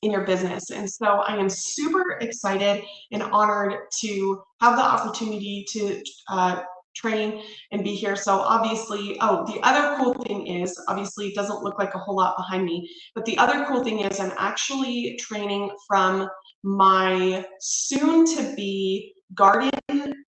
in your business. And so I am super excited and honored to have the opportunity to train and be here. So obviously, oh, the other cool thing is, obviously it doesn't look like a whole lot behind me, but the other cool thing is I'm actually training from my soon-to-be garden,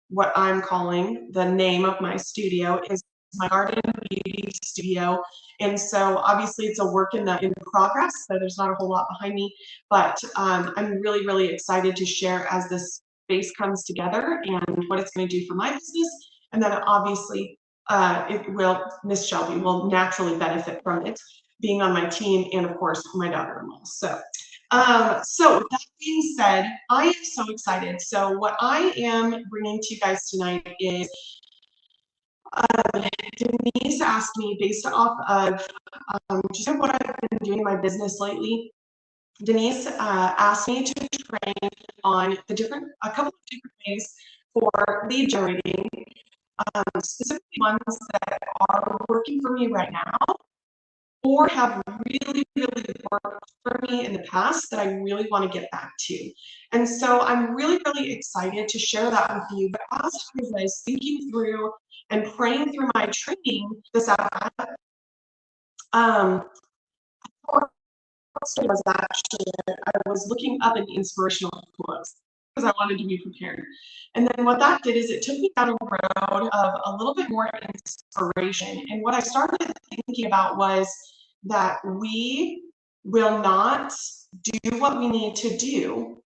what I'm calling the name of my studio is my garden beauty studio. And so obviously it's a work in progress, so there's not a whole lot behind me, but I'm really, really excited to share as this space comes together and what it's going to do for my business. And then obviously Miss Shelby will naturally benefit from it, being on my team, and of course my daughter-in-law. So with that being said, I am so excited. So what I am bringing to you guys tonight is Denise asked me, based off of just what I've been doing in my business lately, Denise asked me to train on a couple of different ways for lead generating, specifically ones that are working for me right now or have really, really worked for me in the past that I really want to get back to. And so I'm really, really excited to share that with you. But as I was thinking through and praying through my training this afternoon, I was looking up an inspirational quotes because I wanted to be prepared. And then what that did is it took me down a road of a little bit more inspiration. And what I started thinking about was that we will not do what we need to do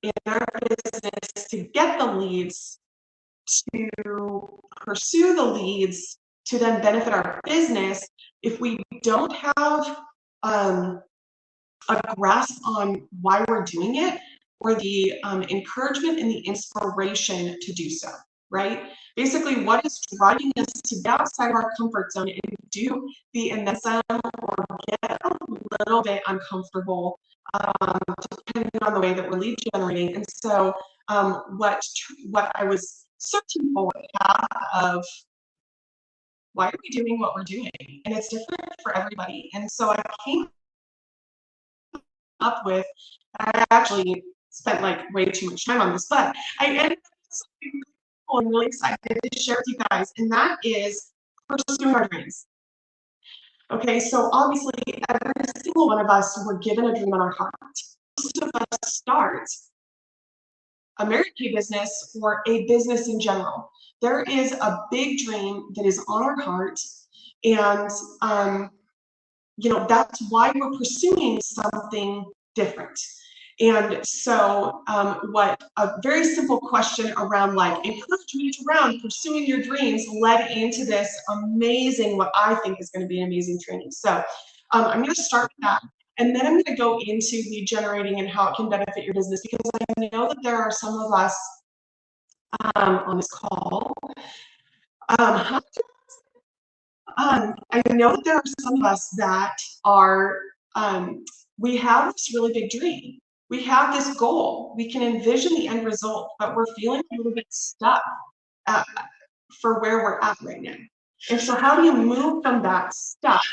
in our business to get the leads, to pursue the leads, to then benefit our business if we don't have a grasp on why we're doing it, or the encouragement and the inspiration to do so, right? Basically, what is driving us to get outside of our comfort zone and do and then some or get a little bit uncomfortable, depending on the way that we're lead generating. And so what I was searching for was a path of why are we doing what we're doing? And it's different for everybody. And so I came up with, I actually spent like way too much time on this, but I ended up with something really cool and really excited to share with you guys, and that is pursuing our dreams. Okay, so obviously every single one of us were given a dream on our heart. Most of us start a Mary Kay business or a business in general. There is a big dream that is on our heart, and that's why we're pursuing something different. And so what a very simple question around like encouragement around pursuing your dreams led into this amazing, what I think is going to be an amazing training. So I'm going to start with that. And then I'm going to go into lead generating and how it can benefit your business, because I know that there are some of us on this call. I know that there are some of us that are, we have this really big dream. We have this goal. We can envision the end result, but we're feeling a little bit stuck for where we're at right now. And so how do you move from that stuck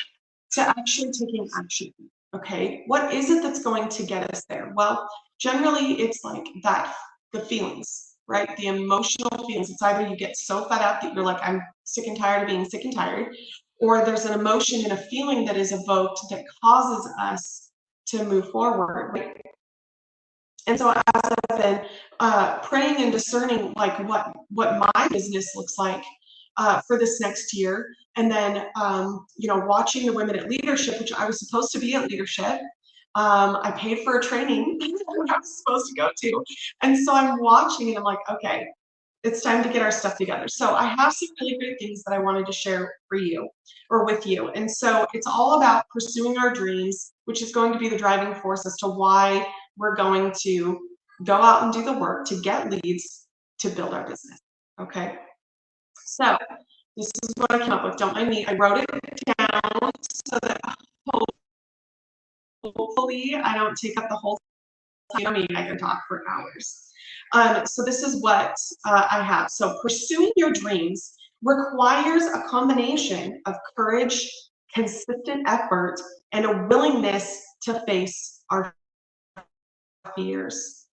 to actually taking action? Okay, what is it that's going to get us there? Well, generally it's like that, the feelings, right? The emotional feelings. It's either you get so fed up that you're like, I'm sick and tired of being sick and tired, or there's an emotion and a feeling that is evoked that causes us to move forward, right? And so as I've been praying and discerning like what my business looks like for this next year, and then watching the Women at Leadership, which I was supposed to be at leadership. I paid for a training I was supposed to go to, and so I'm watching and I'm like, okay, it's time to get our stuff together. So I have some really great things that I wanted to share for you or with you. And so it's all about pursuing our dreams, which is going to be the driving force as to why we're going to go out and do the work to get leads to build our business. Okay. So this is what I came up with. Don't mind me. I wrote it down so that hopefully I don't take up the whole time. I mean, I can talk for hours. So this is what I have. So pursuing your dreams requires a combination of courage, consistent effort, and a willingness to face our fears.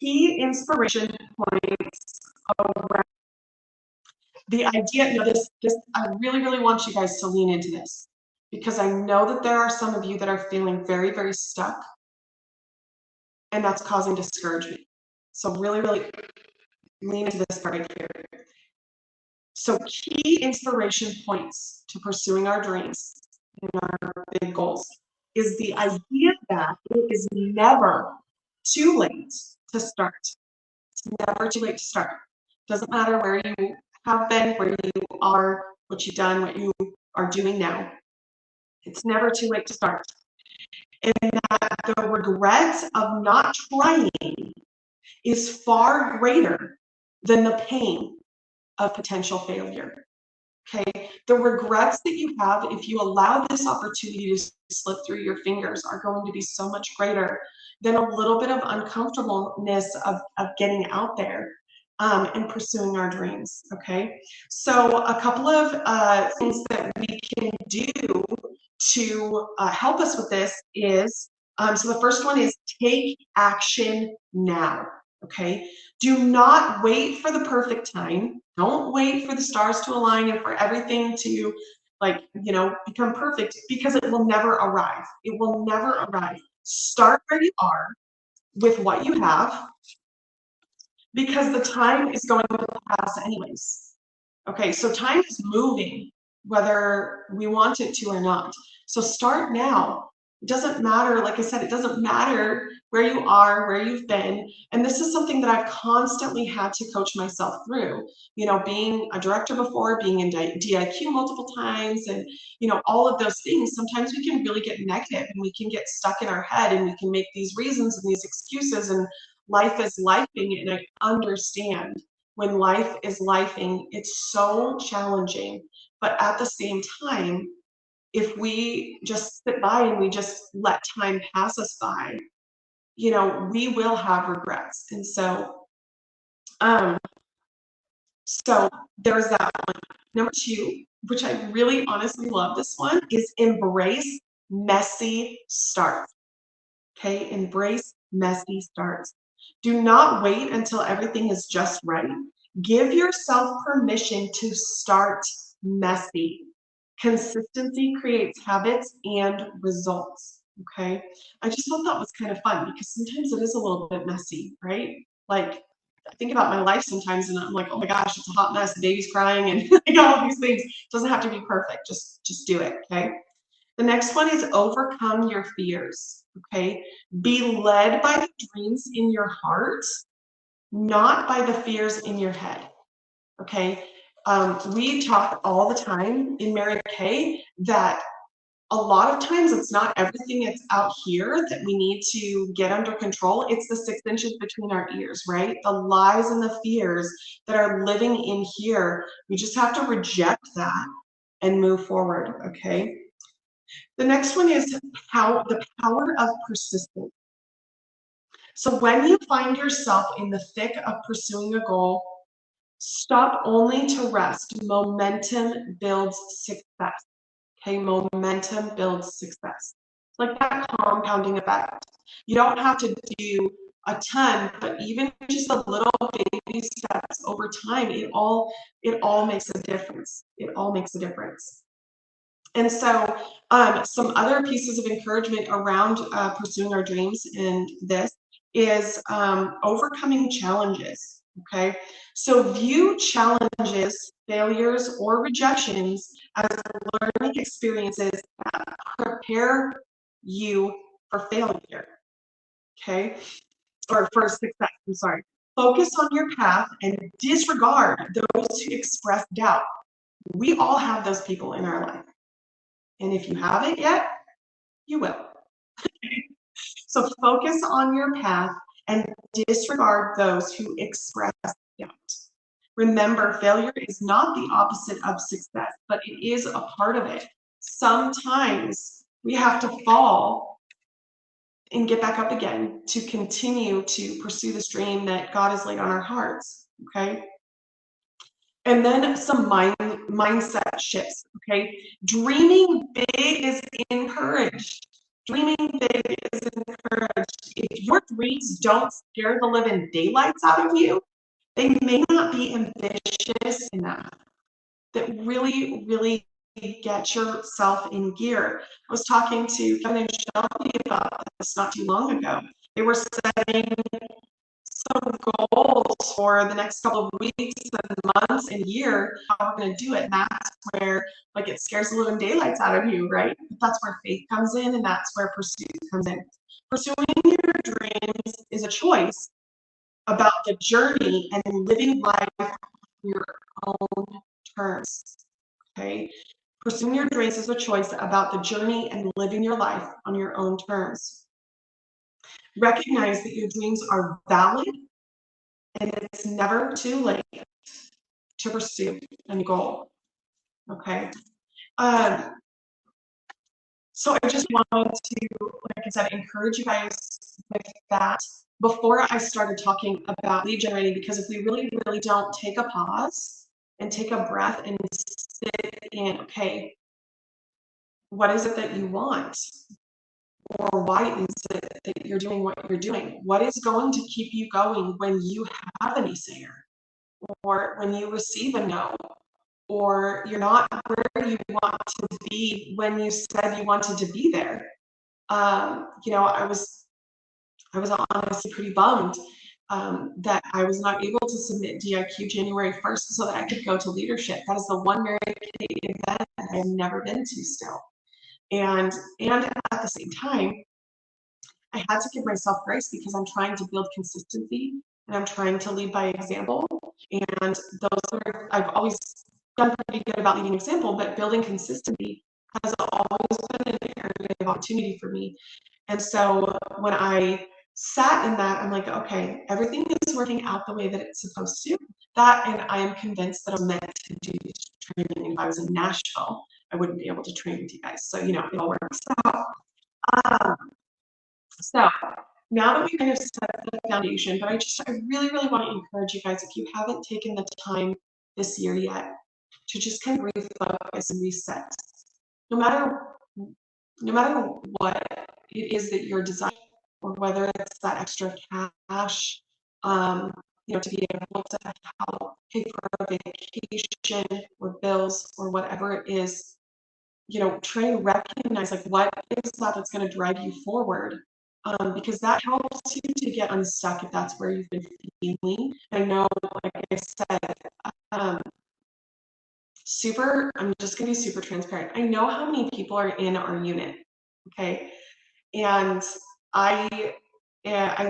Key inspiration points around the idea, I really, really want you guys to lean into this, because I know that there are some of you that are feeling very, very stuck, and that's causing discouragement. So really, really lean into this part right here. So key inspiration points to pursuing our dreams and our big goals is the idea that it is never too late to start. It's never too late to start. Doesn't matter where you have been, where you are, what you've done, what you are doing now. It's never too late to start. And that the regret of not trying is far greater than the pain of potential failure. Okay, the regrets that you have if you allow this opportunity to slip through your fingers are going to be so much greater than a little bit of uncomfortableness of getting out there and pursuing our dreams. Okay, so a couple of things that we can do to help us with this is, so the first one is take action now. Okay, do not wait for the perfect time. Don't wait for the stars to align and for everything to, like, become perfect, because it will never arrive. It will never arrive. Start where you are with what you have, because the time is going to pass anyways. Okay, so time is moving, whether we want it to or not. So start now. It doesn't matter, like I said, it doesn't matter where you are, where you've been. And this is something that I've constantly had to coach myself through. Being a director before, being in DIQ multiple times, and all of those things. Sometimes we can really get negative and we can get stuck in our head and we can make these reasons and these excuses, and life is lifing. And I understand when life is lifing, it's so challenging. But at the same time, if we just sit by and we just let time pass us by, we will have regrets. And so, so there's that one. Number two, which I really honestly love this one, is embrace messy starts. Okay, embrace messy starts. Do not wait until everything is just right. Give yourself permission to start messy. Consistency creates habits and results. Okay, I just thought that was kind of fun, because sometimes it is a little bit messy, right? Like, I think about my life sometimes and I'm like, oh my gosh, it's a hot mess. The baby's crying and like all these things. It doesn't have to be perfect. Just do it. Okay. The next one is overcome your fears. Okay. Be led by the dreams in your heart, not by the fears in your head. Okay. We talk all the time in Mary Kay that a lot of times it's not everything that's out here that we need to get under control. It's the 6 inches between our ears, right? The lies and the fears that are living in here. We just have to reject that and move forward, okay? The next one is the power of persistence. So when you find yourself in the thick of pursuing a goal, stop only to rest. Momentum builds success. Okay, momentum builds success. Like that compounding effect. You don't have to do a ton, but even just a little baby steps over time, it all makes a difference. It all makes a difference. And so some other pieces of encouragement around pursuing our dreams in this is overcoming challenges. Okay, so view challenges, failures, or rejections as learning experiences that prepare you for failure. Okay, or for success. I'm sorry. Focus on your path and disregard those who express doubt. We all have those people in our life. And if you haven't yet, you will. So focus on your path and disregard those who express doubt. Remember, failure is not the opposite of success, but it is a part of it. Sometimes we have to fall and get back up again to continue to pursue this dream that God has laid on our hearts, okay? And then some mindset shifts, okay? Dreaming big is encouraged. Dreaming big is encouraged. threes don't scare the living daylights out of you, they may not be ambitious enough. That really, really get yourself in gear. I was talking to Kevin and Shelby about this not too long ago. They were setting some goals for the next couple of weeks and months and year, how we're going to do it. And that's where, like, it scares the living daylights out of you, right? But that's where faith comes in, and that's where pursuit comes in. Pursuing your dreams is a choice about the journey and living life on your own terms. Okay? Pursuing your dreams is a choice about the journey and living your life on your own terms. Recognize that your dreams are valid and it's never too late to pursue a goal. Okay. So I just wanted to, like I said, encourage you guys with that before I started talking about lead generating, because if we really, really don't take a pause and take a breath and sit in, okay, what is it that you want? Or why is it that you're doing what you're doing? What is going to keep you going when you have a naysayer, or when you receive a no, or you're not where you want to be when you said you wanted to be there? You know, I was honestly pretty bummed that I was not able to submit DIQ January 1st so that I could go to leadership. That is the one Mary Kay event that I've never been to still. And at the same time, I had to give myself grace because I'm trying to build consistency and I'm trying to lead by example. And those are, I've always done pretty good about leading example, but building consistency has always been an area of opportunity for me. And so when I sat in that, I'm like, okay, everything is working out the way that it's supposed to. That, and I am convinced that I'm meant to do this training. If I was in Nashville, I wouldn't be able to train with you guys. So, you know, it all works out. So now that we've kind of set the foundation, but I really, really want to encourage you guys, if you haven't taken the time this year yet, to just kind of refocus and reset. No matter what it is that you're desiring, or whether it's that extra cash, you know, to be able to help pay for a vacation or bills or whatever it is, you know, try to recognize, like, what is that that's going to drive you forward, because that helps you to get unstuck if that's where you've been feeling. I know, like I said, I'm just going to be super transparent. I know how many people are in our unit, okay? And I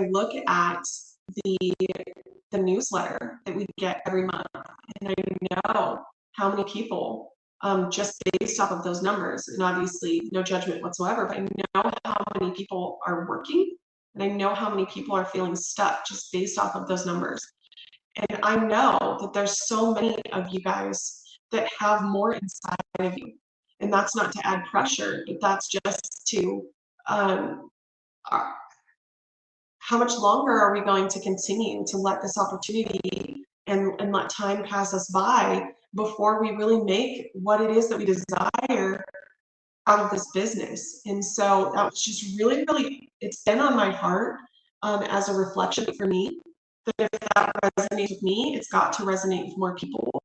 look at the newsletter that we get every month, and I know how many people, just based off of those numbers, and obviously no judgment whatsoever, but I know how many people are working, and I know how many people are feeling stuck just based off of those numbers. And I know that there's so many of you guys that have more inside of you. And that's not to add pressure, but that's just to, um, how much longer are we going to continue to let this opportunity and let time pass us by before we really make what it is that we desire out of this business? And so that was just really, really, it's been on my heart, as a reflection for me, that if that resonates with me, it's got to resonate with more people.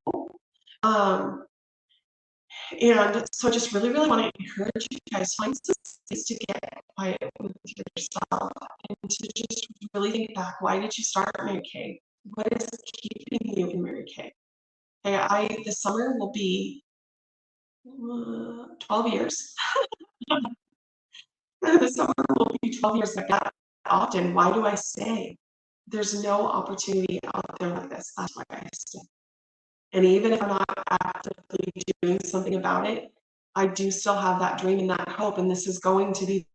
And so I just really, really want to encourage you guys, find some space to get quiet with yourself and to just really think back. Why did you start Mary Kay? What is keeping you in Mary Kay? Okay, this summer will be 12 years. This summer will be 12 years. Like that often, why do I stay? There's no opportunity out there like this. That's why I stay. And even if I'm not actively doing something about it, I do still have that dream and that hope. And this is going to be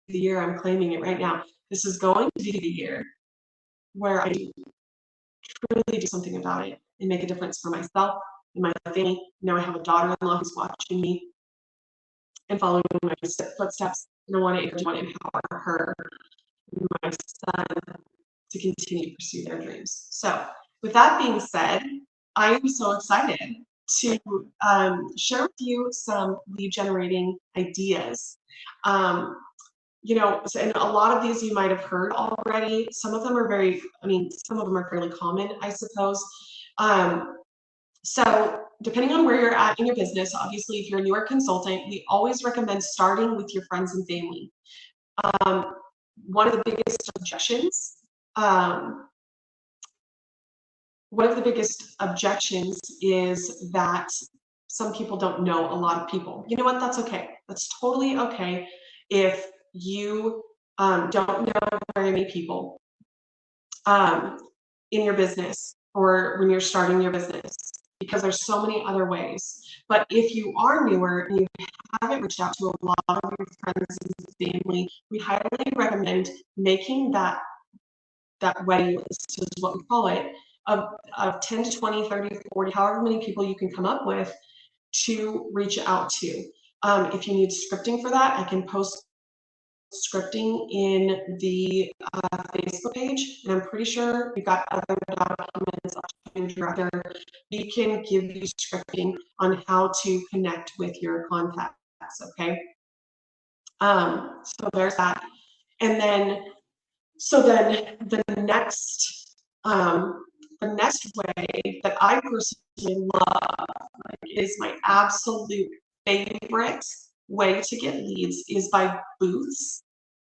the year, I'm claiming it right now. This is going to be the year where I truly do something about it and make a difference for myself and my family. Now I have a daughter-in-law who's watching me and following my footsteps. And I want to empower her and my son to continue to pursue their dreams. So with that being said, I am so excited to share with you some lead generating ideas. and a lot of these you might have heard already. Some of them are some of them are fairly common, I suppose. So depending on where you're at in your business, obviously, if you're a newer consultant, we always recommend starting with your friends and family. One of the biggest objections, um, one of the biggest objections is that some people don't know a lot of people. You know what? That's okay. That's totally okay if you don't know very many people in your business or when you're starting your business, because there's so many other ways. But if you are newer and you haven't reached out to a lot of your friends and family, we highly recommend making that wedding list, is what we call it, of 10 to 20, 30, 40, however many people you can come up with to reach out to. If you need scripting for that, I can post scripting in the Facebook page, and I'm pretty sure we've got other documents director. We can give you scripting on how to connect with your contacts. Okay, so there's that, and then the next way that I personally love, is my absolute favorite way to get leads, is by booths.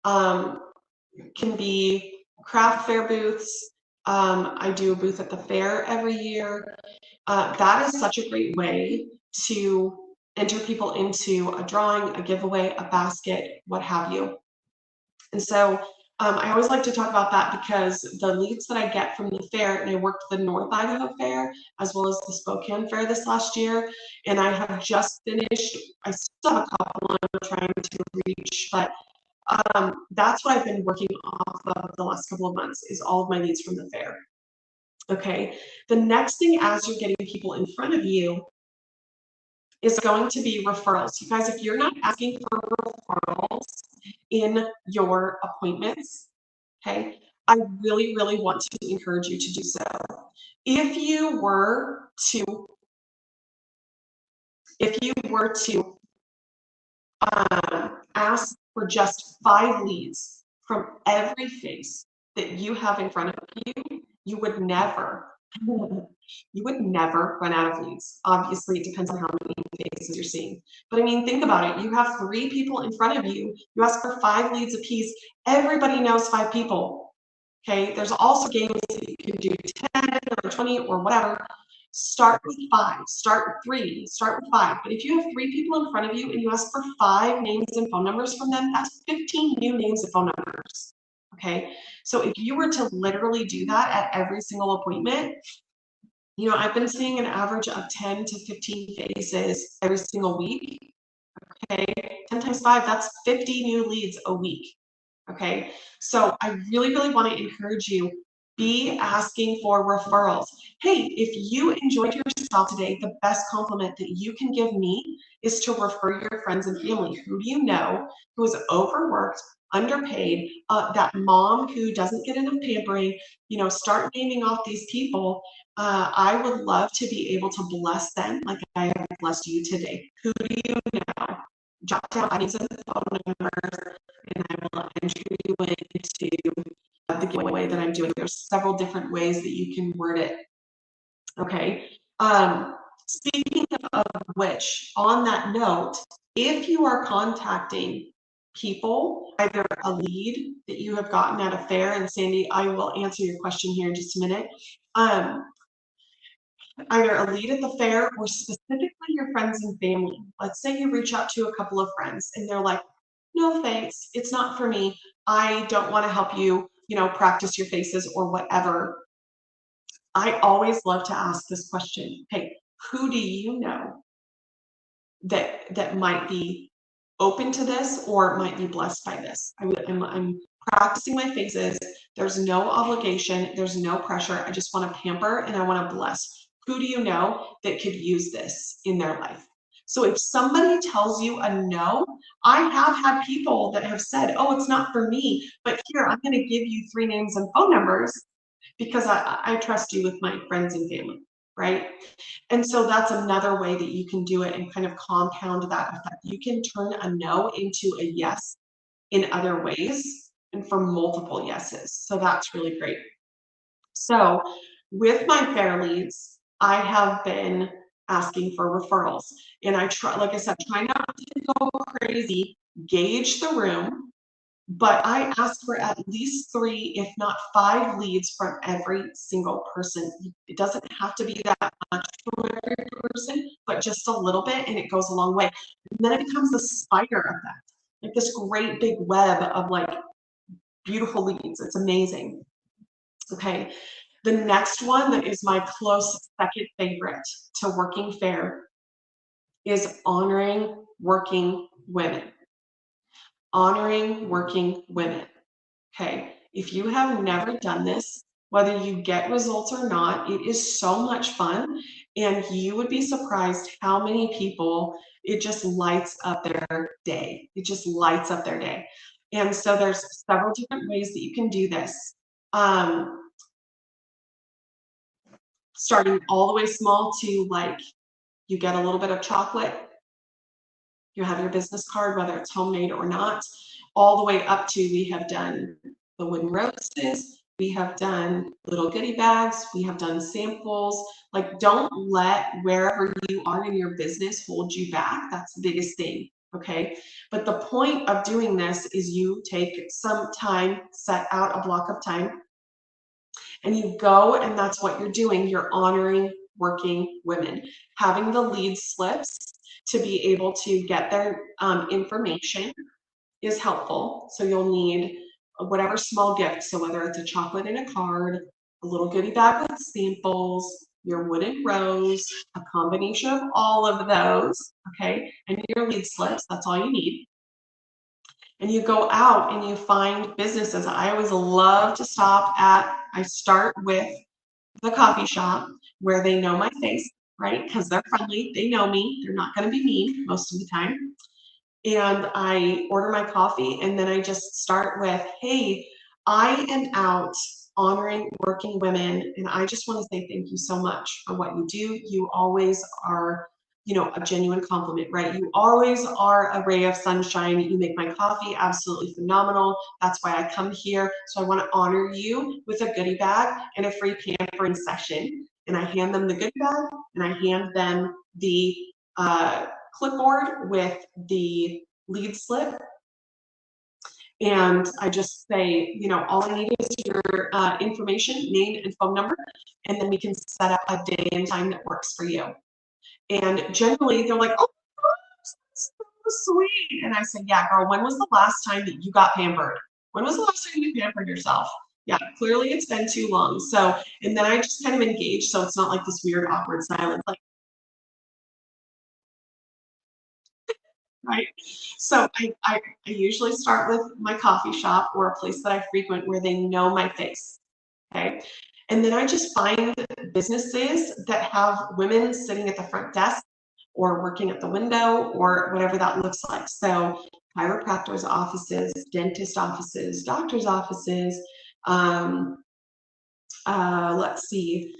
Can be craft fair booths. I do a booth at the fair every year. That is such a great way to enter people into a drawing, a giveaway, a basket, what have you. And so I always like to talk about that, because the leads that I get from the fair, and I worked the North Idaho Fair as well as the Spokane Fair this last year, and I have just finished, I still have a couple I'm trying to reach, but that's what I've been working off of the last couple of months, is all of my leads from the fair. Okay, the next thing as you're getting people in front of you is going to be referrals. You guys, if you're not asking for referrals in your appointments, okay, I really, really want to encourage you to do so. If you were to ask for just 5 leads from every face that you have in front of you, you would never run out of leads. Obviously, it depends on how many faces you're seeing. But I mean, think about it. You have 3 people in front of you. You ask for 5 leads apiece. Everybody knows 5 people. Okay, there's also games that you can do 10 or 20 or whatever. Start with 5, start with 3, start with 5. But if you have 3 people in front of you and you ask for 5 names and phone numbers from them, that's 15 new names and phone numbers. Okay, so if you were to literally do that at every single appointment, I've been seeing an average of 10 to 15 faces every single week. Okay, 10 times 5, that's 50 new leads a week. Okay, so I really, really want to encourage you, be asking for referrals. Hey, if you enjoyed yourself today, the best compliment that you can give me is to refer your friends and family. Who do you know who is overworked, underpaid, that mom who doesn't get enough pampering? Start naming off these people. I would love to be able to bless them like I have blessed you today. Who do you know? Jot down names and phone numbers, and I will enter you into the giveaway that I'm doing. There's several different ways that you can word it. Okay. Speaking of which, on that note, if you are contacting people, either a lead that you have gotten at a fair, and Sandy, I will answer your question here in just a minute. Either a lead at the fair or specifically your friends and family. Let's say you reach out to a couple of friends and they're like, no thanks, it's not for me. I don't want to help you, practice your faces or whatever. I always love to ask this question. Hey, who do you know that might be open to this or might be blessed by this? I'm practicing my faces. There's no obligation. There's no pressure. I just want to pamper and I want to bless. Who do you know that could use this in their life? So if somebody tells you a no, I have had people that have said, oh, it's not for me, but here, I'm going to give you 3 names and phone numbers because I trust you with my friends and family, right? And so that's another way that you can do it and kind of compound that effect. You can turn a no into a yes in other ways and for multiple yeses. So that's really great. So with my fair leads, I have been asking for referrals, and I try, like I said, try not to go crazy, gauge the room, but I ask for at least 3, if not 5 leads from every single person. It doesn't have to be that much from every person, but just a little bit, and it goes a long way. And then it becomes a spider effect, like this great big web of like beautiful leads. It's amazing. Okay. The next one that is my close second favorite to working fair is honoring working women. Honoring working women. Okay, if you have never done this, whether you get results or not, it is so much fun, and you would be surprised how many people it just lights up their day. It just lights up their day. And so there's several different ways that you can do this. Starting all the way small to like you get a little bit of chocolate, you have your business card, whether it's homemade or not, all the way up to we have done the wooden roses, we have done little goodie bags, we have done samples. Like, don't let wherever you are in your business hold you back. That's the biggest thing. Okay. But the point of doing this is you take some time, set out a block of time, and you go, and that's what you're doing. You're honoring working women, having the lead slips to be able to get their information is helpful. So you'll need whatever small gift. So whether it's a chocolate in a card, a little goodie bag with samples, your wooden rose, a combination of all of those, okay, and your lead slips, that's all you need. And you go out and you find businesses. I always love to stop at, I start with the coffee shop where they know my face, right? Because they're friendly, they know me, they're not going to be mean most of the time. And I order my coffee, and then I just start with, hey, I am out honoring working women, and I just want to say thank you so much for what you do. You always are, a genuine compliment, right? You always are a ray of sunshine. You make my coffee absolutely phenomenal. That's why I come here. So I want to honor you with a goodie bag and a free pampering session. And I hand them the goodie bag, and I hand them the clipboard with the lead slip, and I just say, all I need is your information, name and phone number, and then we can set up a day and time that works for you. And generally they're like, oh, that's so sweet. And I say, yeah, girl, when was the last time that you got pampered? When was the last time you pampered yourself? Yeah, clearly it's been too long. So, and then I just kind of engage, so it's not like this weird awkward silence, like, right? So I usually start with my coffee shop or a place that I frequent where they know my face, okay? And then I just find businesses that have women sitting at the front desk or working at the window or whatever that looks like. So chiropractors' offices, dentist offices, doctors' offices, let's see,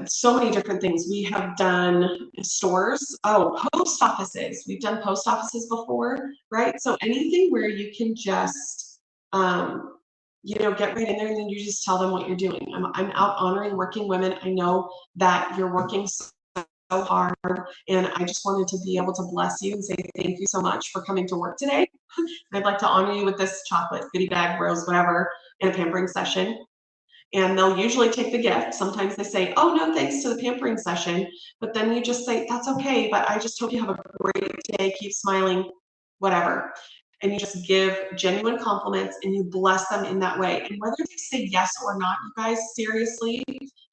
so many different things. We have done stores, post offices. We've done post offices before, right? So anything where you can just, get right in there and then you just tell them what you're doing. I'm out honoring working women. I know that you're working so hard, and I just wanted to be able to bless you and say thank you so much for coming to work today. I'd like to honor you with this chocolate, goodie bag, rose, whatever, in a pampering session. And they'll usually take the gift. Sometimes they say, oh, no, thanks to the pampering session. But then you just say, that's okay, but I just hope you have a great day. Keep smiling, whatever. And you just give genuine compliments and you bless them in that way. And whether they say yes or not, you guys, seriously,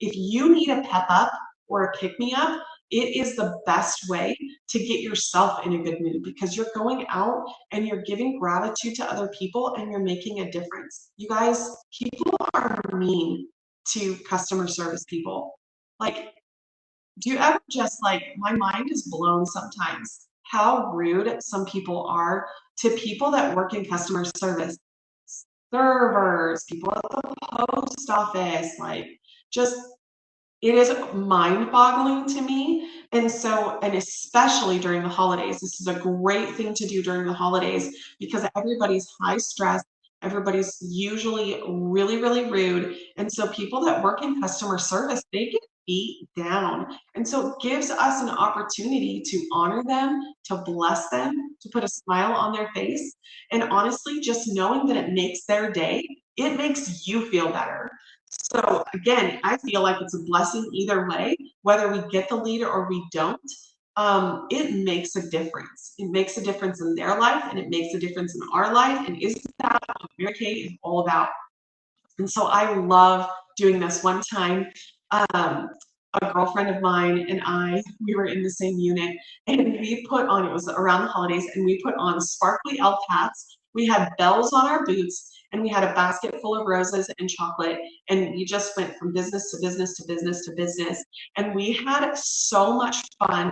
if you need a pep up or a pick me up, it is the best way to get yourself in a good mood, because you're going out and you're giving gratitude to other people and you're making a difference. You guys, people are mean to customer service people. Like, do you ever just like, my mind is blown sometimes how rude some people are to people that work in customer service, servers, people at the post office, like just It is mind-boggling to me. And so, and especially during the holidays, this is a great thing to do during the holidays because everybody's high stress, everybody's usually really, really rude. And so people that work in customer service, they get beat down. And so it gives us an opportunity to honor them, to bless them, to put a smile on their face. And honestly, just knowing that it makes their day, it makes you feel better. So again, I feel like it's a blessing either way, whether we get the lead or we don't. It makes a difference. It makes a difference in their life and it makes a difference in our life. And isn't that what Mary Kay is all about? And so I love doing this. One time, a girlfriend of mine and we were in the same unit and we put on, it was around the holidays, and we put on sparkly elf hats. We had bells on our boots and we had a basket full of roses and chocolate. And we just went from business to business to business to business. And we had so much fun.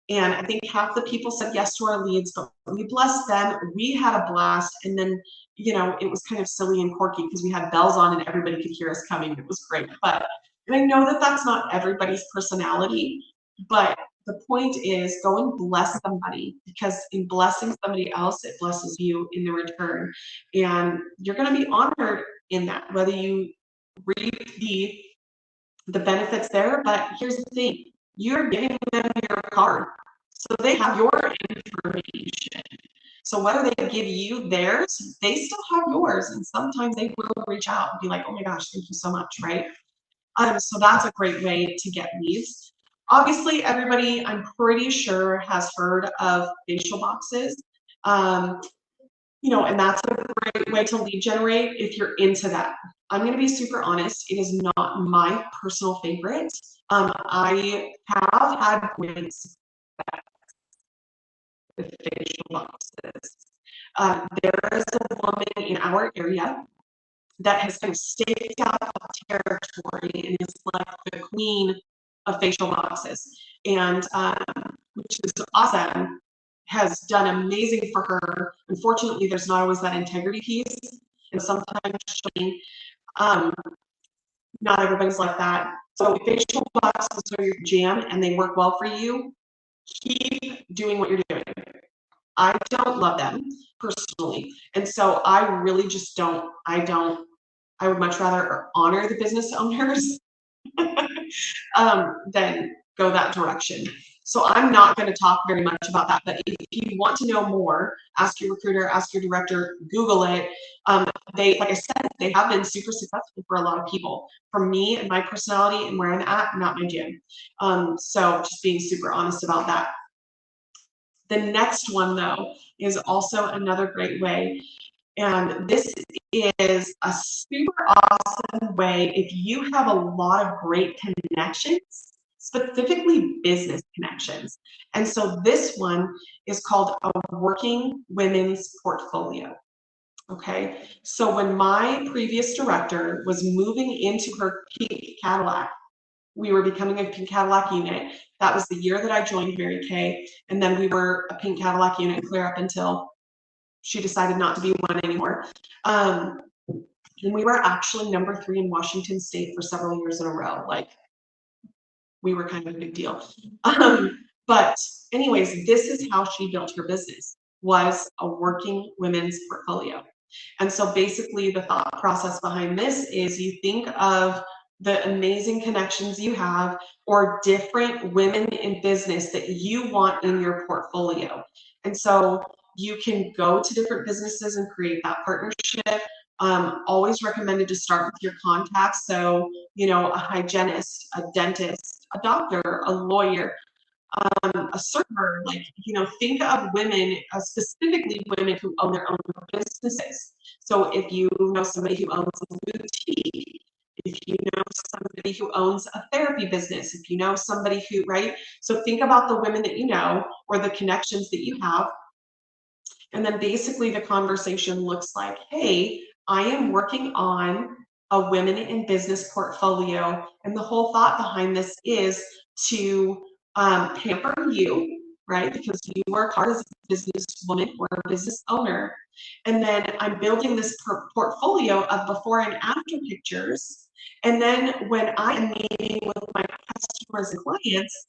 And I think half the people said yes to our leads, but we blessed them. We had a blast. And then, it was kind of silly and quirky because we had bells on and everybody could hear us coming. It was great. But, and I know that that's not everybody's personality, but the point is go and bless somebody, because in blessing somebody else, it blesses you in the return. And you're going to be honored in that, whether you reap the benefits there. But here's the thing, you're giving them your card. So they have your information. So whether they give you theirs, they still have yours. And sometimes they will reach out and be like, oh my gosh, thank you so much, right? So that's a great way to get leads. Obviously, everybody, I'm pretty sure, has heard of facial boxes. And that's a great way to lead generate if you're into that. I'm going to be super honest, it is not my personal favorite. I have had great success with facial boxes. There is a woman in our area that has kind of staked out a territory and is like the queen of facial boxes, and which is awesome, has done amazing for her. Unfortunately, there's not always that integrity piece, and sometimes um, not everybody's like that. So facial boxes are your jam and they work well for you. Keep doing what you're doing. I don't love them personally, and so I really just don't. I would much rather honor the business owners than go that direction. So I'm not going to talk very much about that. But if you want to know more, ask your recruiter, ask your director, Google it. They, like I said, they have been super successful for a lot of people. For me and my personality and where I'm at, not my jam. So just being super honest about that. The next one, though, is also another great way. And this is a super awesome way if you have a lot of great connections, specifically business connections. And so this one is called a working women's portfolio. Okay, so when my previous director was moving into her pink Cadillac, we were becoming a pink Cadillac unit. That was the year that I joined Mary Kay. And then we were a pink Cadillac unit clear up until she decided not to be one anymore. And we were actually #3 in Washington State for several years in a row. Like, we were kind of a big deal. But anyways, this is how she built her business, was a working women's portfolio. And so basically the thought process behind this is you think of the amazing connections you have or different women in business that you want in your portfolio. And so you can go to different businesses and create that partnership. Always recommended to start with your contacts. So, a hygienist, a dentist, a doctor, a lawyer, a server, like, think of women, specifically women who own their own businesses. So if you know somebody who owns a boutique, if you know somebody who owns a therapy business, if you know somebody who, right? So think about the women that you know or the connections that you have. And then basically the conversation looks like, hey, I am working on a women in business portfolio. And the whole thought behind this is to pamper you, right? Because you work hard as a businesswoman or a business owner. And then I'm building this portfolio of before and after pictures And then when I am meeting with my customers and clients,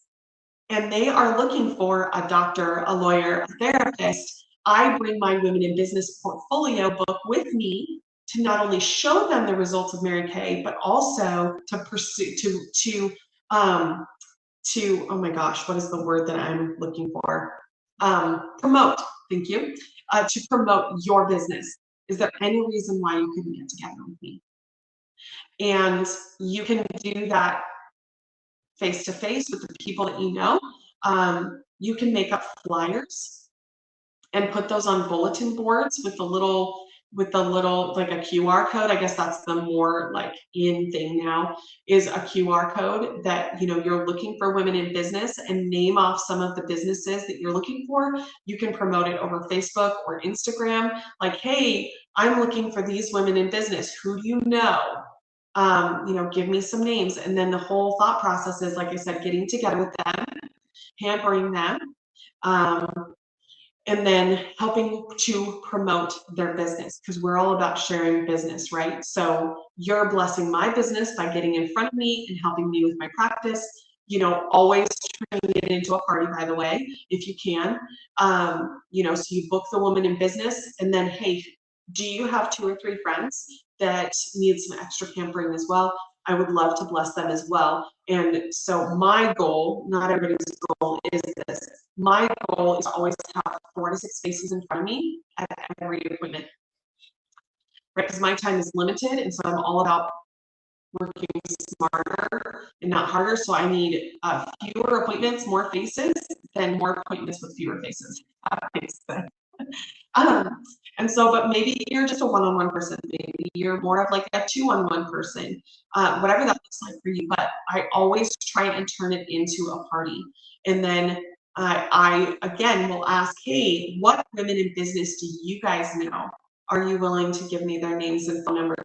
and they are looking for a doctor, a lawyer, a therapist, I bring my Women in Business portfolio book with me to not only show them the results of Mary Kay, but also to pursue, oh my gosh, what is the word that I'm looking for? Promote, thank you, to promote your business. Is there any reason why you couldn't get together with me? And you can do that face to face with the people that you know. You can make up flyers and put those on bulletin boards with the little like a QR code. I guess that's the more like in thing now, is a QR code that, you know, you're looking for women in business, and name off some of the businesses that you're looking for. You can promote it over Facebook or Instagram, like, hey, I'm looking for these women in business. Who do you know? You know, give me some names. And then the whole thought process is, like I said, getting together with them, hampering them, and then helping to promote their business, because we're all about sharing business, right? So you're blessing my business by getting in front of me and helping me with my practice. You know, always turning it into a party, by the way, if you can. You know, so you book the woman in business, and then, hey, do you have 2 or 3 friends that need some extra pampering as well? I would love to bless them as well. And so my goal, not everybody's goal, is this. My goal is to always have 4 to 6 faces in front of me at every appointment, right? Because my time is limited, and so I'm all about working smarter and not harder. So I need fewer appointments, more faces, than more appointments with fewer faces. That makes sense. And so, but maybe you're just a one-on-one person, maybe you're more of like a 2-on-1 person, whatever that looks like for you. But I always try and turn it into a party. And then I again will ask, hey, what women in business do you guys know? Are you willing to give me their names and phone numbers?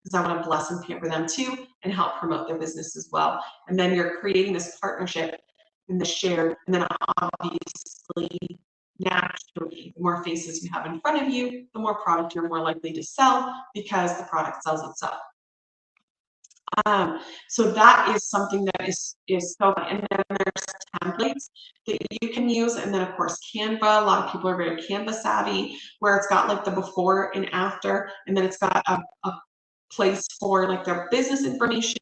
Because I want to bless and pamper them too, and help promote their business as well. And then you're creating this partnership and the share, and then obviously, naturally, the more faces you have in front of you, the more product you're more likely to sell, because the product sells itself. So that is something that is so fun. And then there's templates that you can use, and then of course Canva. A lot of people are very Canva savvy, where it's got like the before and after, and then it's got a place for like their business information.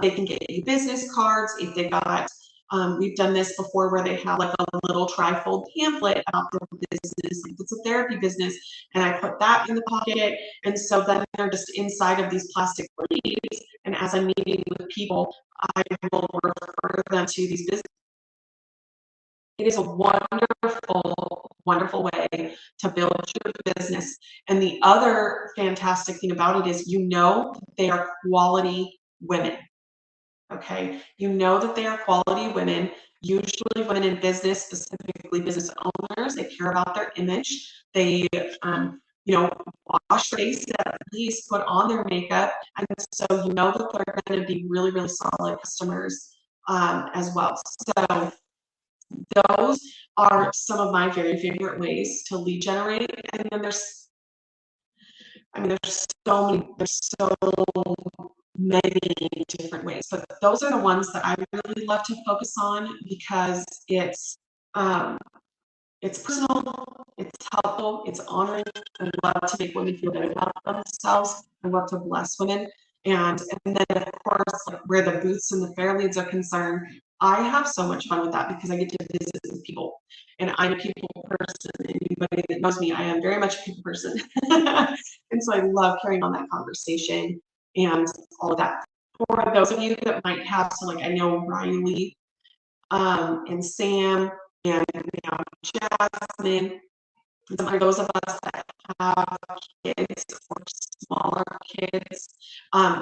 They can get you business cards if they got. We've done this before where they have like a little trifold pamphlet about their business, like it's a therapy business, and I put that in the pocket, and so then they're just inside of these plastic sleeves, and as I'm meeting with people, I will refer them to these businesses. It is a wonderful, wonderful way to build your business. And the other fantastic thing about it is, you know, they are quality women. Okay, you know that they are quality women, usually women in business, specifically business owners. They care about their image. They, you know, wash their face at least, put on their makeup, and so you know that they're going to be really, really solid customers as well. So those are some of my very favorite ways to lead generate. And then there's so many different ways, but those are the ones that I really love to focus on, because it's personal, it's helpful, it's honoring. I love to make women feel better about themselves. I love to bless women. And then of course, like where the booths and the fair leads are concerned, I have so much fun with that, because I get to visit with people, and I'm a people person. Anybody that knows me, I am very much a people person. And so I love carrying on that conversation and all of that. For those of you that might have, so like I know Riley and Sam and Jasmine, some of those of us that have kids or smaller kids,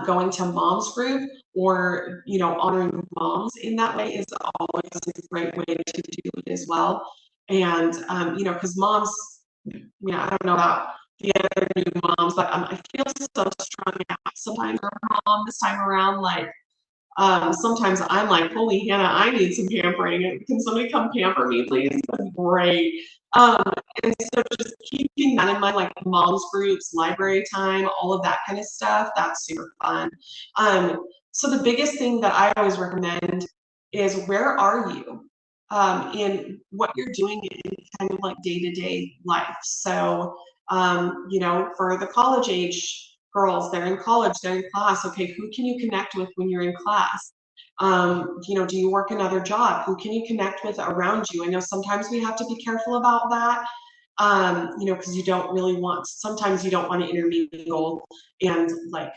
going to mom's group, or you know, honoring moms in that way is always a great way to do it as well. And you know, because moms, you know, I don't know about the other new moms, but I feel so strong out sometimes for mom this time around, like Sometimes I'm like, holy Hannah, I need some pampering. Can somebody come pamper me, please? That's great. Um, and so just keeping that in mind, like mom's groups, library time, all of that kind of stuff, that's super fun. So the biggest thing that I always recommend is where are you in what you're doing in kind of like day-to-day life. So, for the college age girls, they're in college, they're in class. Okay, who can you connect with when you're in class? Do you work another job? Who can you connect with around you? I know sometimes we have to be careful about that, because you don't really want, sometimes you don't want to intermingle and like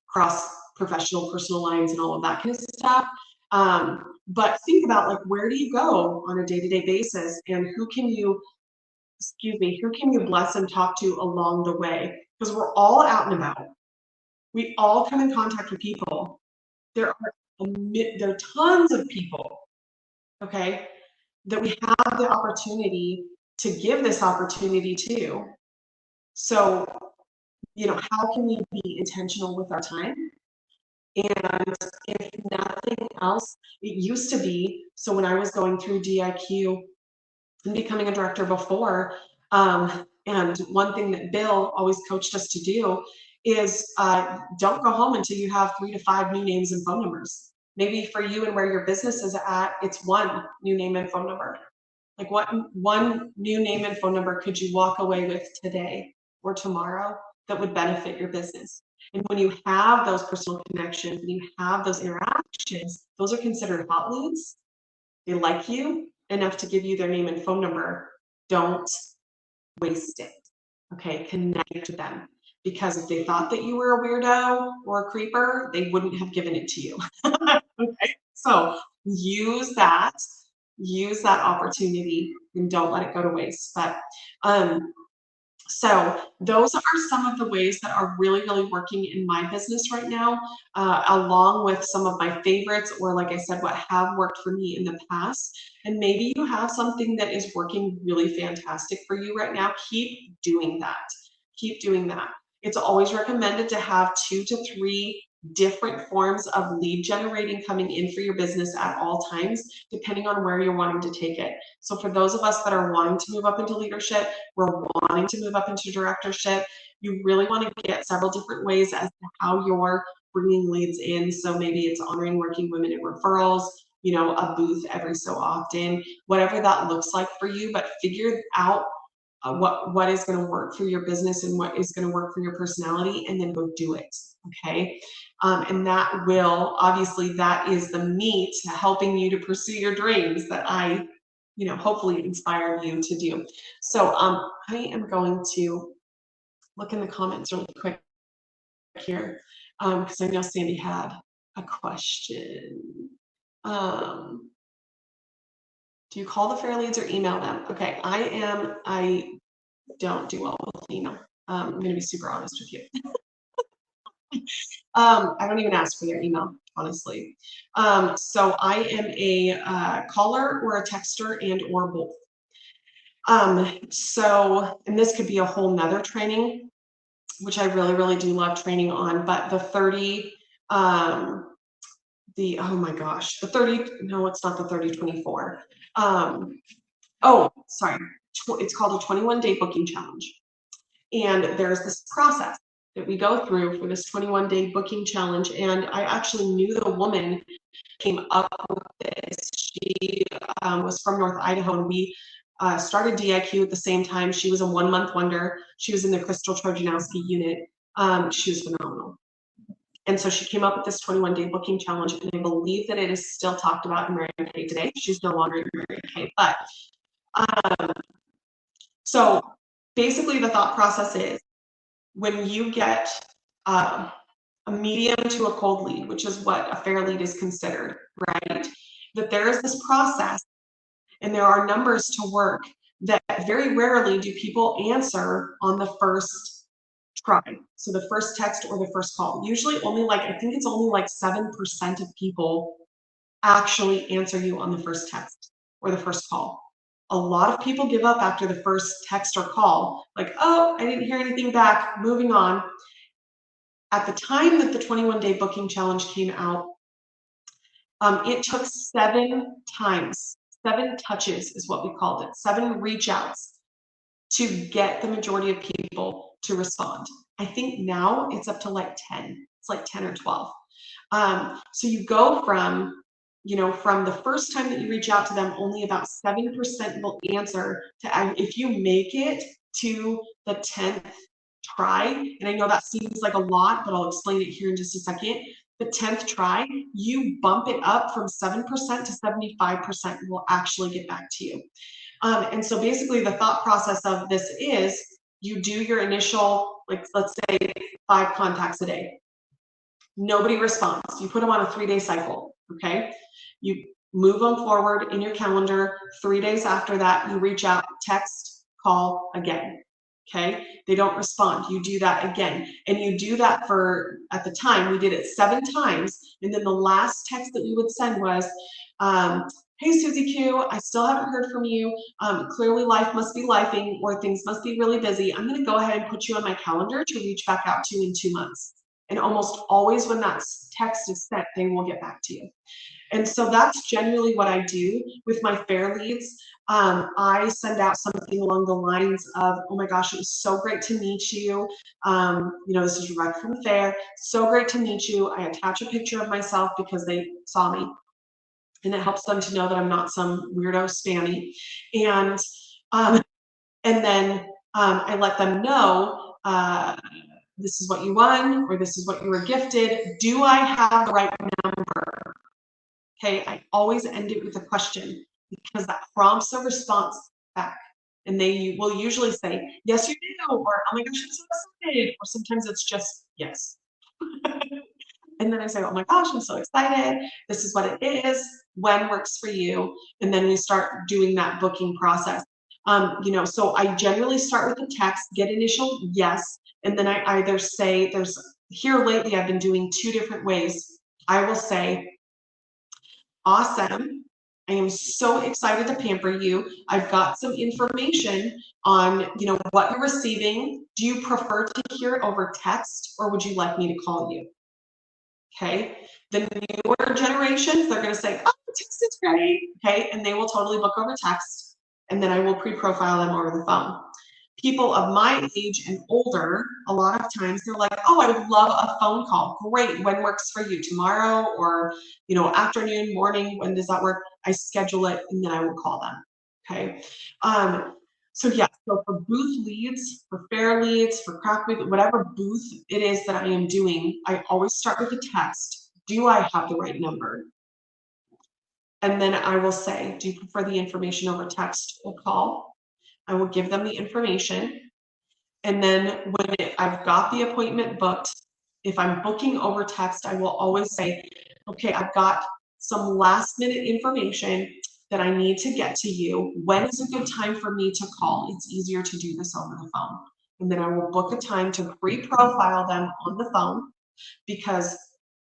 cross professional, personal lines and all of that kind of stuff. But think about like, where do you go on a day-to-day basis, and who can you bless and talk to along the way? Because we're all out and about. We all come in contact with people. There are tons of people, okay, that we have the opportunity to give this opportunity to. So, how can we be intentional with our time? And if nothing else, it used to be, so when I was going through DIQ and becoming a director before, and one thing that Bill always coached us to do is don't go home until you have 3 to 5 new names and phone numbers. Maybe for you and where your business is at, it's one new name and phone number. Like, what one new name and phone number could you walk away with today or tomorrow that would benefit your business? And when you have those personal connections, when you have those interactions, those are considered hot leads. They like you enough to give you their name and phone number. Don't waste it. Okay, connect with them. Because if they thought that you were a weirdo or a creeper, they wouldn't have given it to you. Okay, so use that opportunity and don't let it go to waste. But so those are some of the ways that are really, really working in my business right now, along with some of my favorites, or like I said, what have worked for me in the past. And maybe you have something that is working really fantastic for you right now. Keep doing that. Keep doing that. It's always recommended to have 2 to 3 different forms of lead generating coming in for your business at all times, depending on where you're wanting to take it. So for those of us that are wanting to move up into leadership, we're wanting to move up into directorship, you really want to get several different ways as to how you're bringing leads in. So maybe it's honoring working women in referrals, a booth every so often, whatever that looks like for you, but figure out what is going to work for your business and what is going to work for your personality, and then go do it. Okay. And that will, obviously, that is the meat helping you to pursue your dreams that I, hopefully inspire you to do. So I am going to look in the comments really quick here, because I know Sandy had a question. Do you call the fair leads or email them? Okay, I don't do well with email. I'm going to be super honest with you. I don't even ask for their email, honestly. So I am a caller or a texter and or both. And this could be a whole nother training, which I really, really do love training on, but the 30, oh my gosh, no, it's not the 30-24. Sorry, it's called a 21-day booking challenge. And there's this process that we go through for this 21-day booking challenge. And I actually knew the woman came up with this. She was from North Idaho, and we started DIQ at the same time. She was a 1-month wonder. She was in the Crystal Trojanowski unit. She was phenomenal. And so she came up with this 21-day booking challenge, and I believe that it is still talked about in Mary Kay today. She's no longer in Mary Kay, but so basically the thought process is, when you get a medium to a cold lead, which is what a fair lead is considered, right? That there is this process and there are numbers to work that very rarely do people answer on the first try. So the first text or the first call. Usually I think it's only like 7% of people actually answer you on the first text or the first call. A lot of people give up after the first text or call, like, oh, I didn't hear anything back, moving on. at the time that the 21-day booking challenge came out, it took 7 times, 7 touches is what we called it, 7 reach outs to get the majority of people to respond. I think now it's up to like 10. It's like 10 or 12. So you go from, from the first time that you reach out to them, only about 7% will answer to, if you make it to the 10th try, and I know that seems like a lot, but I'll explain it here in just a second. The 10th try, you bump it up from 7% to 75% will actually get back to you. And so basically the thought process of this is you do your initial, like, let's say 5 contacts a day. Nobody responds. You put them on a 3-day cycle, okay? You move them forward in your calendar. 3 days after that, you reach out, text, call again, okay? They don't respond. You do that again. And you do that for, at the time, we did it 7 times. And then the last text that we would send was, hey, Susie Q, I still haven't heard from you. Clearly life must be lifing or things must be really busy. I'm gonna go ahead and put you on my calendar to reach back out to you in 2 months. And almost always when that text is sent, they will get back to you. And so that's generally what I do with my fair leads. I send out something along the lines of, oh my gosh, it was so great to meet you. This is Rebecca from the fair. So great to meet you. I attach a picture of myself because they saw me. And it helps them to know that I'm not some weirdo spammy. And then I let them know, this is what you won, or this is what you were gifted. Do I have the right number? Okay, I always end it with a question because that prompts a response back. And they will usually say, yes, you do, or oh my gosh, I'm so excited, or sometimes it's just yes. And then I say, oh my gosh, I'm so excited. This is what it is. When works for you? And then we start doing that booking process. So I generally start with the text, get initial yes, and then I either say, here lately I've been doing 2 different ways. I will say, awesome. I am so excited to pamper you. I've got some information on, what you're receiving. Do you prefer to hear it over text or would you like me to call you? Okay. The newer generations, they're going to say, oh, text is great. Okay. And they will totally book over text. And then I will pre-profile them over the phone. People of my age and older, a lot of times they're like, oh, I would love a phone call. Great. When works for you? Tomorrow or, afternoon, morning? When does that work? I schedule it and then I will call them. Okay. So for booth leads, for fair leads, for craft booth, whatever booth it is that I am doing, I always start with a text. Do I have the right number? And then I will say, do you prefer the information over text or call? I will give them the information. And then when I've got the appointment booked, if I'm booking over text, I will always say, okay, I've got some last minute information that I need to get to you. When is a good time for me to call? It's easier to do this over the phone. And then I will book a time to pre-profile them on the phone because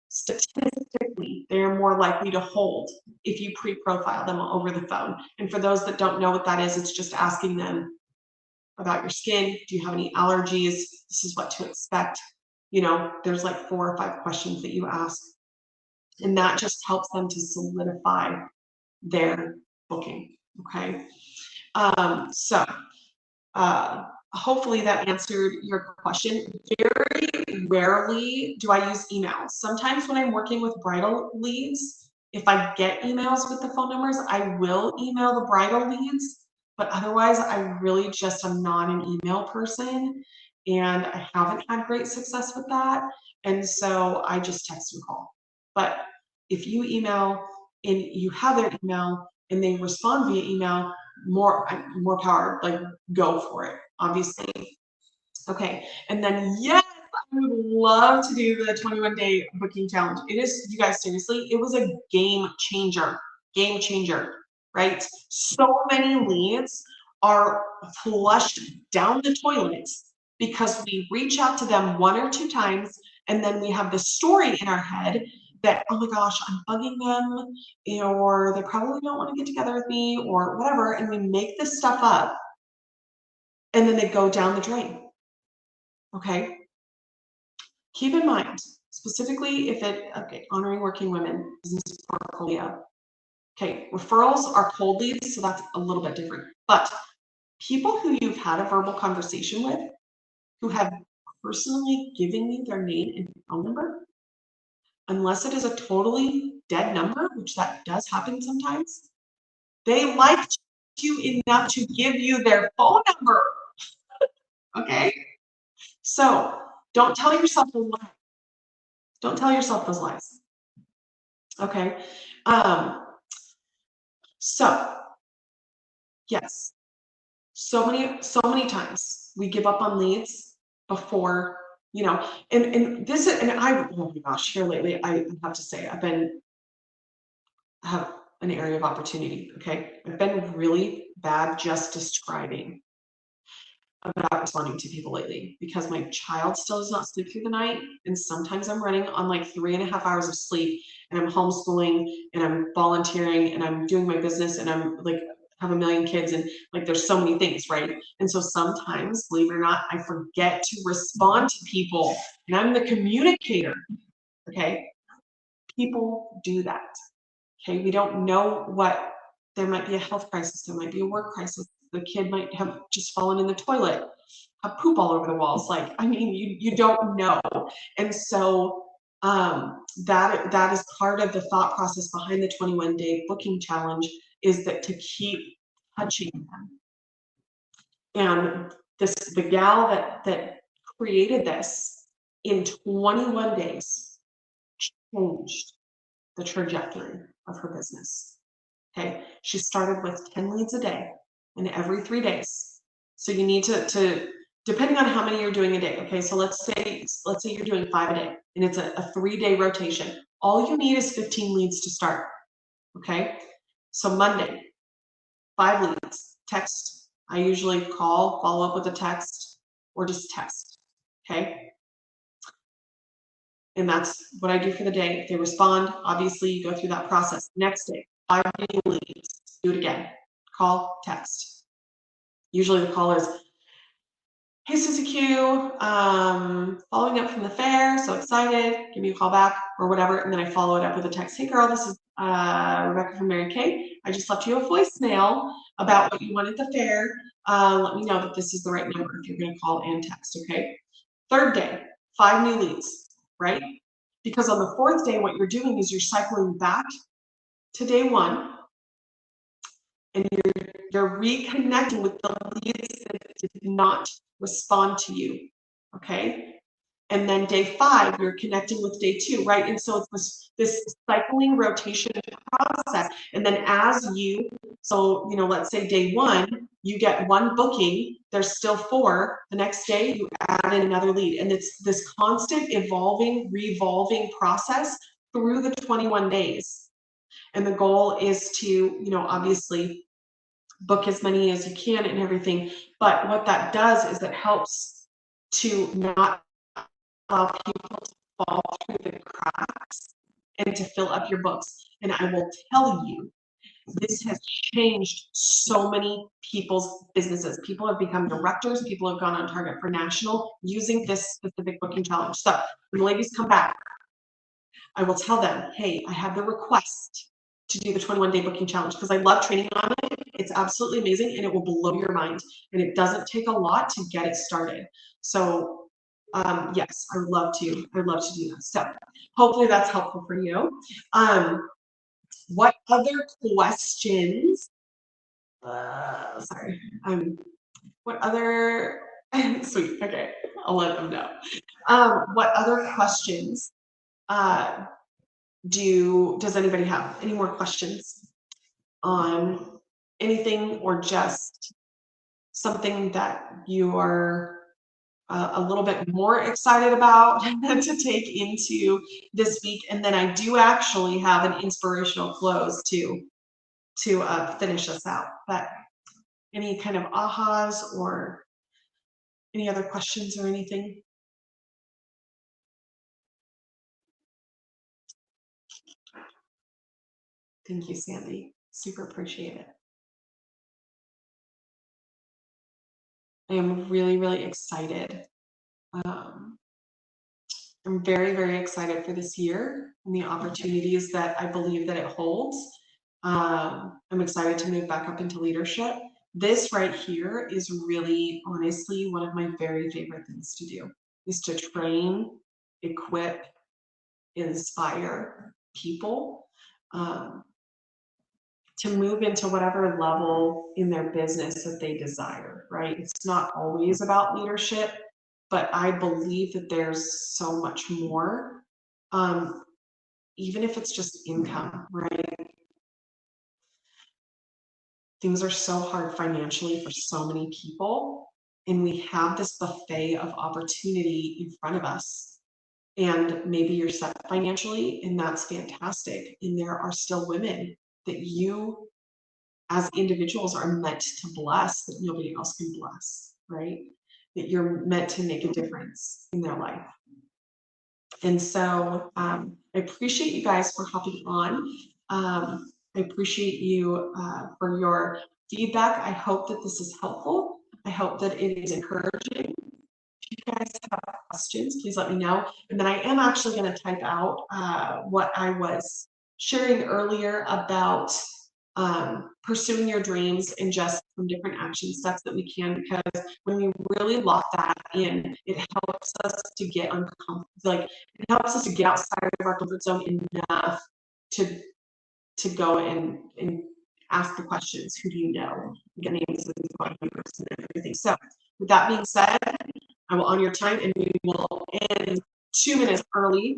statistically, they're more likely to hold if you pre-profile them over the phone. And for those that don't know what that is, it's just asking them about your skin. Do you have any allergies? This is what to expect. There's like 4 or 5 questions that you ask. And that just helps them to solidify their booking. Okay. Hopefully that answered your question. Very rarely do I use emails. Sometimes when I'm working with bridal leads, if I get emails with the phone numbers, I will email the bridal leads, but otherwise I really just am not an email person and I haven't had great success with that. And so I just text and call. But if you email and you have their email and they respond via email, more power, like go for it, obviously. Okay, and then yes, I would love to do the 21-day booking challenge. It is, you guys, seriously, it was a game changer, right? So many leads are flushed down the toilet because we reach out to them 1 or 2 times and then we have the story in our head that, oh my gosh, I'm bugging them, or they probably don't want to get together with me or whatever, and we make this stuff up and then they go down the drain. Okay. Keep in mind, specifically if okay, honoring working women, business portfolio. Okay, referrals are cold leads, so that's a little bit different. But people who you've had a verbal conversation with, who have personally given you their name and phone number, unless it is a totally dead number, which that does happen sometimes, they liked you enough to give you their phone number. Okay? So don't tell yourself those lies. Don't tell yourself those lies. Okay? So yes, so many times we give up on leads before, and this is, and oh my gosh, here lately, I have to say, I have an area of opportunity. Okay. I've been really bad just describing about responding to people lately because my child still does not sleep through the night. And sometimes I'm running on like 3.5 hours of sleep, and I'm homeschooling and I'm volunteering and I'm doing my business and I'm like, have a million kids and like there's so many things, right? And so sometimes, believe it or not, I forget to respond to people, and I'm the communicator. Okay. People do that. Okay. We don't know what, there might be a health crisis, there might be a work crisis, the kid might have just fallen in the toilet, have poop all over the walls. Like, I mean, you don't know. And so that is part of the thought process behind the 21-day booking challenge, is that to keep touching them. And the gal that created this in 21 days changed the trajectory of her business. Okay, she started with 10 leads a day, and every 3 days. So you need to depending on how many you're doing a day. Okay, so let's say you're doing 5 a day, and it's a 3-day rotation. All you need is 15 leads to start. Okay, so Monday, 5 leads, text. I usually call, follow up with a text, or just text. Okay, and that's what I do for the day. If they respond, obviously you go through that process. Next day, 5 new leads. Do it again. Call, text. Usually the call is, hey, Susie Q, following up from the fair, so excited, give me a call back or whatever. And then I follow it up with a text. Hey girl, this is Rebecca from Mary Kay. I just left you a voicemail about what you want at the fair. Let me know that this is the right number if you're going to call and text, okay? Third day, 5 new leads, right? Because on the 4th day, what you're doing is you're cycling back to day 1, and you're reconnecting with the leads that did not respond to you, okay? And then day 5, you're connecting with day 2, right? And so it's this cycling rotation process. And then as so let's say day 1, you get 1 booking, there's still 4. The next day, you add in another lead. And it's this constant evolving, revolving process through the 21 days. And the goal is to, obviously book as many as you can and everything. But what that does is it helps to not allow people to fall through the cracks and to fill up your books. And I will tell you, this has changed so many people's businesses. People have become directors. People have gone on Target for National using this specific booking challenge. So when the ladies come back, I will tell them, hey, I have the request to do the 21-day booking challenge because I love training on it. It's absolutely amazing and it will blow your mind. And it doesn't take a lot to get it started. So yes, I would love to do that. So hopefully that's helpful for you. What other questions? Sorry. What other? Sweet. Okay, I'll let them know. What other questions does anybody have? Any more questions on anything, or just something that you are a little bit more excited about to take into this week? And then I do actually have an inspirational close to finish us out. But any kind of ahas or any other questions or anything? Thank you, Sandy. Super appreciate it. I am really, really excited I'm very, very excited for this year and the opportunities that I believe that it holds. I'm excited to move back up into leadership. This right here is really, honestly, one of my very favorite things to do, is to train, equip, inspire people um, to move into whatever level in their business that they desire, right? It's not always about leadership, but I believe that there's so much more, even if it's just income, right? Things are so hard financially for so many people, and we have this buffet of opportunity in front of us. And maybe you're set financially, and that's fantastic. And there are still women that you as individuals are meant to bless that nobody else can bless, right? That you're meant to make a difference in their life. And so I appreciate you guys for hopping on. I appreciate you for your feedback. I hope that this is helpful. I hope that it is encouraging. If you guys have questions, please let me know. And then I am actually going to type out what I was sharing earlier about pursuing your dreams and just some different action steps that we can, because when we really lock that in, it helps us to get uncomfortable. Like, it helps us to get outside of our comfort zone enough to go and ask the questions. Who do you know? Get names of the person and everything. So with that being said, I will honor your time, and we will end 2 minutes early.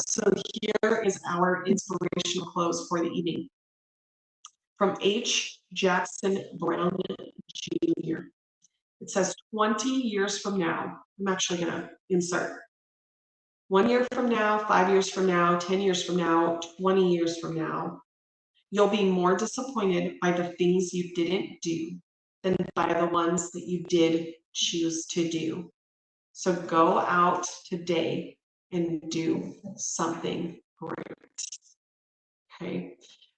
So here is our inspirational close for the evening. From H. Jackson Brown Jr. It says 20 years from now. I'm actually going to insert 1 year from now, 5 years from now, 10 years from now, 20 years from now. You'll be more disappointed by the things you didn't do than by the ones that you did choose to do. So go out today and do something great. Okay.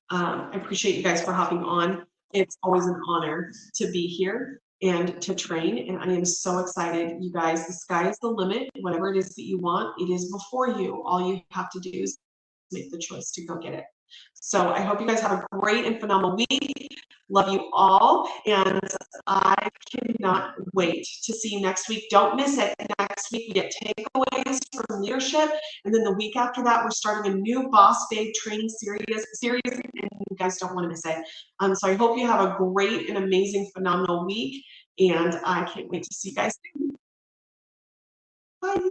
I appreciate you guys for hopping on. It's always an honor to be here and to train. And I am so excited, you guys. The sky is the limit. Whatever it is that you want, it is before you. All you have to do is make the choice to go get it. So I hope you guys have a great and phenomenal week. Love you all, and I cannot wait to see you next week. Don't miss it. Next week we get takeaways from leadership, and then the week after that we're starting a new Boss Babe training series, and you guys don't want to miss it. So I hope you have a great and amazing, phenomenal week, and I can't wait to see you guys soon. Bye.